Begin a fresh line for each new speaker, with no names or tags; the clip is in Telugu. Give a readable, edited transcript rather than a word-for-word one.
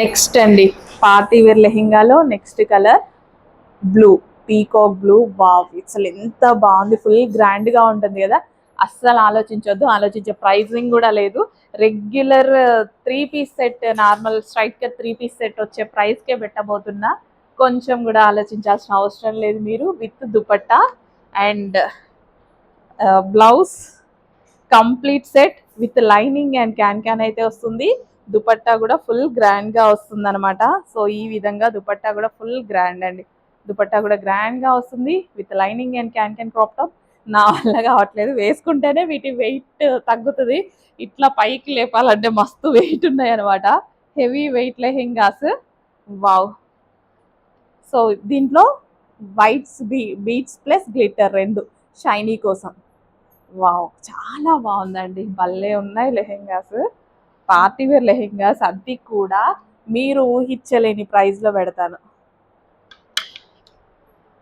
నెక్స్ట్ అండి, పార్టీ వేర్ లెహెంగాలో next colour blue, peacock blue. Wow, అసలు ఎంత బాగుంది, ఫుల్ గ్రాండ్ గా ఉంటుంది కదా. అస్సలు ఆలోచించొద్దు, ఆలోచించే ప్రైజింగ్ కూడా లేదు. Regular 3 piece set, normal straight cut 3 piece set వచ్చే ప్రైస్కే పెట్టబోతున్నా. కొంచెం కూడా ఆలోచించాల్సిన అవసరం లేదు. మీరు with dupatta and blouse complete set with lining and can అయితే వస్తుంది. దుపట్టా కూడా ఫుల్ గ్రాండ్ గా వస్తుంది అనమాట. సో ఈ విధంగా దుపట్టా కూడా ఫుల్ గ్రాండ్ అండి. దుపట్టా కూడా గ్రాండ్ గా వస్తుంది with lining and can crop top. నా వల్ల కావట్లేదు, వేసుకుంటేనే వీటి వెయిట్ తగ్గుతుంది. ఇట్లా పైకి లేపాలంటే మస్తు వెయిట్ ఉన్నాయి అనమాట. Heavy weight lehengas. Wow. So దీంట్లో వైట్స్ బీట్స్ ప్లస్ గ్లిటర్ రెండు షైనీ కోసం. వావ్, చాలా బాగుందండి, భలే ఉన్నాయి లెహెంగాస్. పార్టీ వేర్ లెహెంగాస్ అది కూడా మీరు ఊహించలేని ప్రైస్ లో పెడతాను.